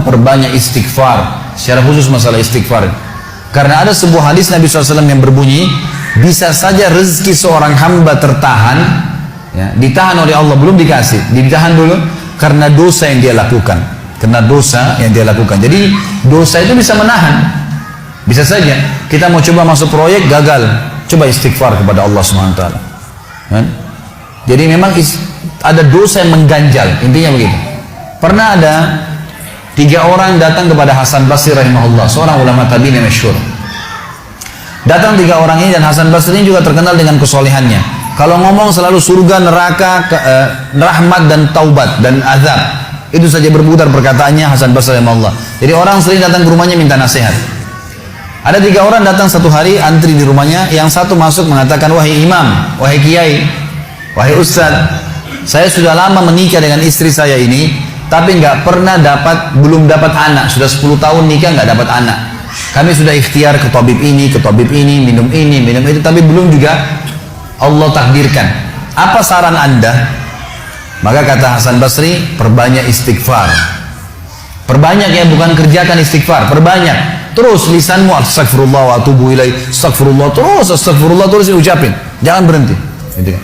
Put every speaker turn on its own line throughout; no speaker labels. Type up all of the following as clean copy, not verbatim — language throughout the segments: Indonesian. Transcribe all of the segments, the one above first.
memperbanyak istighfar, secara khusus masalah istighfar. Karena ada sebuah hadis Nabi SAW yang berbunyi, bisa saja rezeki seorang hamba tertahan, ya, ditahan oleh Allah, belum dikasih, ditahan dulu karena dosa yang dia lakukan. Karena dosa yang dia lakukan. Jadi dosa itu bisa menahan. Bisa saja kita mau coba masuk proyek gagal, coba istighfar kepada Allah SWT. Kan? Jadi memang ada dosa yang mengganjal, intinya begitu. Pernah ada 3 orang datang kepada Hasan Basri rahimahullah, seorang ulama tabi'in yang masyhur. Datang 3 orang ini, dan Hasan Basri ini juga terkenal dengan kesolehannya. Kalau ngomong selalu surga, neraka, rahmat dan taubat dan azab. Itu saja berputar perkataannya Hasan Basri rahimahullah. Jadi orang sering datang ke rumahnya minta nasihat. Ada 3 orang datang satu hari antri di rumahnya. Yang satu masuk mengatakan, wahai imam, wahai kiai, wahai ustaz, saya sudah lama menikah dengan istri saya ini, tapi belum dapat anak. Sudah 10 tahun nikah nggak dapat anak. Kami sudah ikhtiar ke tabib ini, minum itu, tapi belum juga Allah takdirkan. Apa saran Anda? Maka kata Hasan Basri, perbanyak istighfar. Perbanyak ya, bukan kerjakan istighfar, perbanyak. Terus lisanmu astagfirullah wa atubu ilaih, astagfirullah terus ucapin, jangan berhenti. Gitu kan.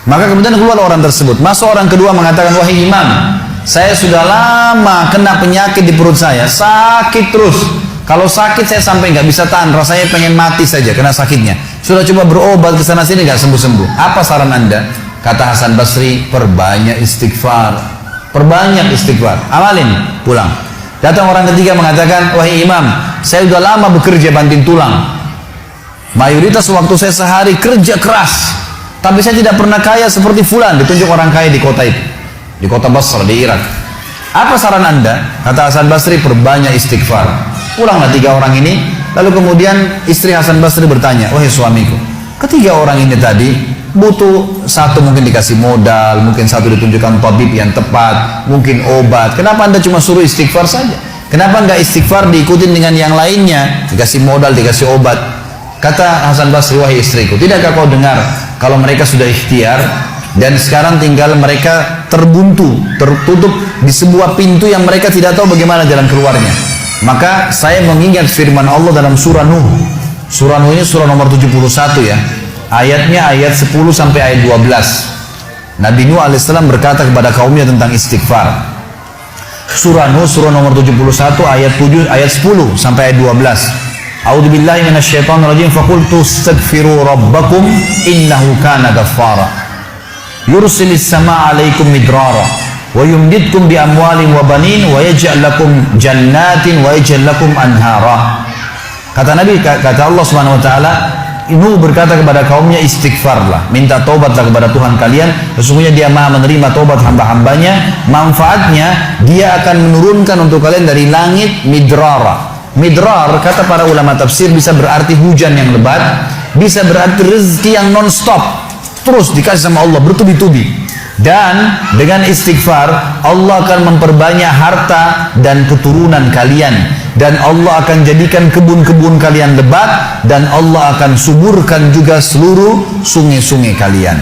Maka kemudian keluar orang tersebut. Masuk orang kedua mengatakan, wahai imam, saya sudah lama kena penyakit di perut saya, sakit terus. Kalau sakit saya sampai nggak bisa tahan, rasanya pengen mati saja kena sakitnya. Sudah coba berobat ke sana sini nggak sembuh-sembuh. Apa saran Anda? Kata Hasan Basri, perbanyak istighfar. Perbanyak istighfar. Amalin, pulang. Datang orang ketiga mengatakan, wahai imam, saya sudah lama bekerja banting tulang. Mayoritas waktu saya sehari kerja keras, tapi saya tidak pernah kaya seperti fulan. Ditunjuk orang kaya di kota itu, di kota Basra, di Irak. Apa saran Anda? Kata Hasan Basri, perbanyak istighfar. Pulanglah 3 orang ini. Lalu kemudian istri Hasan Basri bertanya, wahai suamiku, ketiga orang ini tadi butuh, satu mungkin dikasih modal, mungkin satu ditunjukkan tabib yang tepat, mungkin obat. Kenapa Anda cuma suruh istighfar saja? Kenapa enggak istighfar diikutin dengan yang lainnya? Dikasih modal, dikasih obat. Kata Hasan Basri, wahai istriku, tidakkah kau dengar kalau mereka sudah ikhtiar dan sekarang tinggal mereka terbuntu, tertutup di sebuah pintu yang mereka tidak tahu bagaimana jalan keluarnya. Maka saya mengingat firman Allah dalam surah Nuh. Surah Nuh ini surah nomor 71 ya. Ayatnya ayat 10 sampai ayat 12. Nabi Nuh alaihissalam berkata kepada kaumnya tentang istighfar. Surah Nuh surah nomor 71 ayat 7 ayat 10 sampai ayat 12. A'udzubillahi minasyaitonirrajim, faqultu astaghfiru rabbakum innahu kana ghaffara. Yursilis samaa 'alaikum midrara wa yumdidkum bi amwalin wa banin wa yaj'al lakum jannatin wa yaj'al lakum anhara. Kata Nabi, kata Allah Subhanahu wa taala, Nuh berkata kepada kaumnya, istighfarlah, minta taubatlah kepada Tuhan kalian, sesungguhnya Dia Maha menerima taubat hamba-hambanya. Manfaatnya Dia akan menurunkan untuk kalian dari langit midrara. Midrar kata para ulama tafsir bisa berarti hujan yang lebat, bisa berarti rezeki yang non-stop, terus dikasih sama Allah bertubi-tubi. Dan dengan istighfar Allah akan memperbanyak harta dan keturunan kalian, dan Allah akan jadikan kebun-kebun kalian lebat, dan Allah akan suburkan juga seluruh sungai-sungai kalian.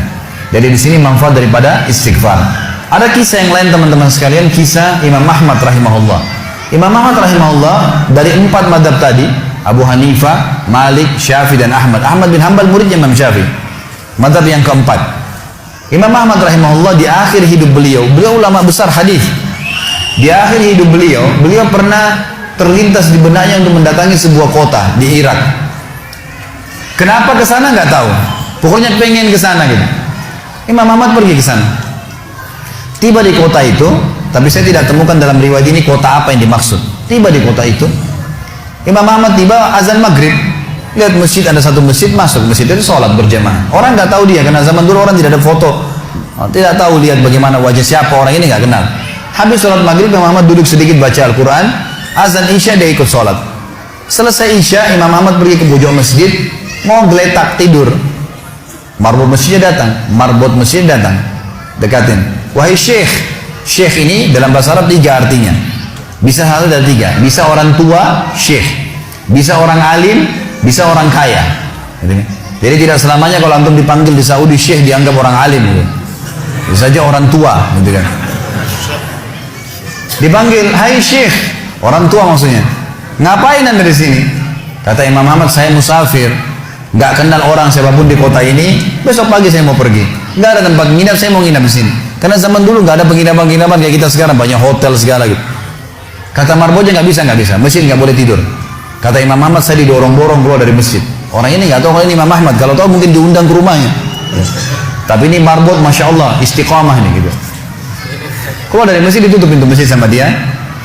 Jadi di sini manfaat daripada istighfar. Ada kisah yang lain teman-teman sekalian, kisah Imam Ahmad rahimahullah. Imam Ahmad rahimahullah dari 4 madhab tadi, Abu Hanifah, Malik, Syafi'i dan Ahmad. Ahmad bin Hanbal muridnya Imam Syafi'i. Madhab yang keempat, Imam Ahmad rahimahullah di akhir hidup beliau ulama besar hadis. Di akhir hidup beliau pernah terlintas di benaknya untuk mendatangi sebuah kota di Irak. Kenapa ke sana nggak tahu. Pokoknya pengen ke sana gitu. Imam Ahmad pergi ke sana. Tiba di kota itu, tapi saya tidak temukan dalam riwayat ini kota apa yang dimaksud. Tiba di kota itu, Imam Ahmad tiba azan maghrib. Lihat masjid, ada satu masjid, masuk masjid itu sholat berjamaah. Orang nggak tahu dia, karena zaman dulu orang tidak ada foto, tidak tahu lihat bagaimana wajah siapa orang ini, nggak kenal. Habis sholat maghrib, Imam Ahmad duduk sedikit baca Al-Quran. Azan isya dia ikut sholat. Selesai isya, Imam Ahmad pergi ke pojok masjid, mau geletak tidur. Marbot masjidnya datang, dekatin. Wahai syekh, syekh ini dalam bahasa Arab 3 artinya. Bisa satu dari 3. Bisa orang tua, syekh. Bisa orang alim, bisa orang kaya. Jadi tidak selamanya kalau antum dipanggil di Saudi syekh dianggap orang alim gitu. Bisa saja orang tua gitu kan. Dipanggil, hai Syekh, orang tua maksudnya. Ngapain anda di sini? Kata Imam Ahmad, saya musafir, nggak kenal orang siapapun di kota ini. Besok pagi saya mau pergi, nggak ada tempat nginap, saya mau nginap di sini. Karena zaman dulu nggak ada penginapan-penginapan kayak kita sekarang, banyak hotel segala gitu. Kata marbotnya nggak bisa, masjid nggak boleh tidur. Kata Imam Ahmad, saya didorong-dorong keluar dari masjid. Orang ini nggak tahu kalau ini Imam Ahmad, kalau tahu mungkin diundang ke rumahnya. Tapi ini marbot, masya Allah, istiqamah ini gitu. Keluar dari masjid, ditutup pintu masjid sama dia.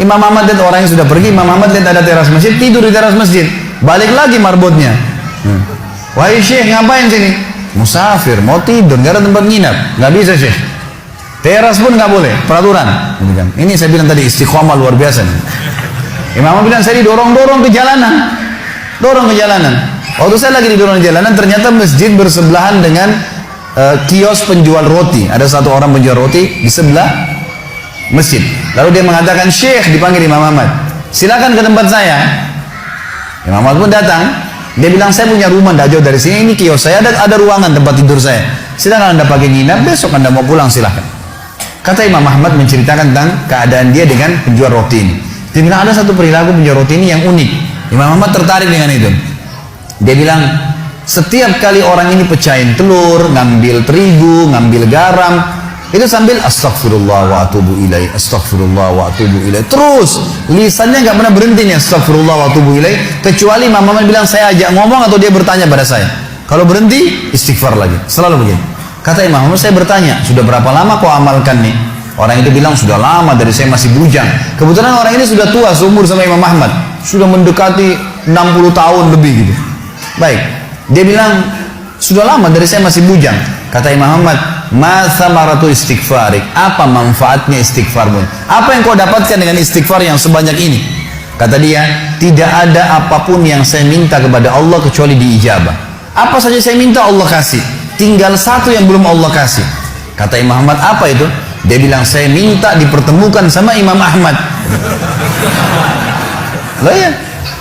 Imam Ahmad lihat orang yang sudah pergi, Imam Ahmad lihat ada teras masjid, tidur di teras masjid. Balik lagi marbotnya. Wahai Syekh, ngapain sini? Musafir, mau tidur, nggak ada tempat nginap. Nggak bisa Syekh. Teras pun nggak boleh, peraturan. Ini saya bilang tadi istiqomah luar biasa. Imam Ahmad bilang saya didorong-dorong ke jalanan, dorong ke jalanan. Waktu saya lagi didorong ke jalanan, ternyata masjid bersebelahan dengan kios penjual roti. Ada satu orang penjual roti di sebelah masjid. Lalu dia mengatakan, Syekh, dipanggil Imam Ahmad, silakan ke tempat saya. Imam Ahmad pun datang. Dia bilang, saya punya rumah tidak jauh dari sini, ini kios saya, ada ruangan tempat tidur saya. Silakan anda pakai nginap, besok anda mau pulang silakan. Kata Imam Ahmad menceritakan tentang keadaan dia dengan penjual roti ini. Dia bilang ada satu perilaku penjual roti ini yang unik. Imam Ahmad tertarik dengan itu. Dia bilang, setiap kali orang ini pecahin telur, ngambil terigu, ngambil garam, itu sambil astagfirullah wa atubu ilaih, astagfirullah wa atubu ilaih. Terus lisannya nggak pernah berhenti nih, astagfirullah wa atubu ilaih, kecuali Imam Ahmad bilang saya ajak ngomong atau dia bertanya pada saya. Kalau berhenti, istighfar lagi. Selalu begini. Kata Imam Ahmad, saya bertanya, sudah berapa lama kau amalkan nih? Orang itu bilang, sudah lama, dari saya masih bujang. Kebetulan orang ini sudah tua, seumur sama Imam Ahmad, sudah mendekati 60 tahun lebih gitu. Baik, dia bilang, sudah lama, dari saya masih bujang. Kata Imam Ahmad, ma thamaratu istighfarik, apa manfaatnya istighfarmu? Apa yang kau dapatkan dengan istighfar yang sebanyak ini? Kata dia, tidak ada apapun yang saya minta kepada Allah kecuali diijabah. Apa saja saya minta Allah kasih, tinggal satu yang belum Allah kasih. Kata Imam Ahmad, apa itu? Dia bilang, saya minta dipertemukan sama Imam Ahmad. Loh ya,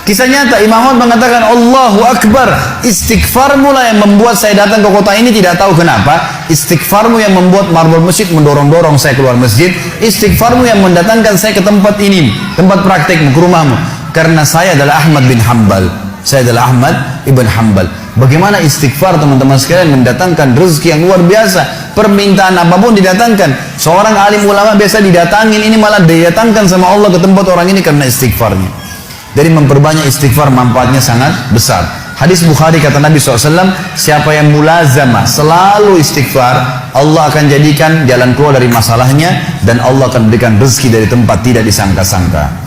kisah nyata. Imam Ahmad mengatakan, Allahu Akbar, istighfarmu lah yang membuat saya datang ke kota ini, tidak tahu kenapa. Istighfarmu yang membuat marbot masjid mendorong-dorong saya keluar masjid. Istighfarmu yang mendatangkan saya ke tempat ini, tempat praktekmu, ke rumahmu. Karena saya adalah Ahmad bin Hanbal. Saya adalah Ahmad ibn Hanbal. Bagaimana istighfar teman-teman sekalian mendatangkan rezeki yang luar biasa. Permintaan apapun didatangkan. Seorang alim ulama biasa didatangin, ini malah didatangkan sama Allah ke tempat orang ini karena istighfarnya. Dari memperbanyak istighfar manfaatnya sangat besar. Hadis Bukhari kata Nabi SAW, siapa yang mulazamah selalu istighfar, Allah akan jadikan jalan keluar dari masalahnya dan Allah akan berikan rezeki dari tempat tidak disangka-sangka.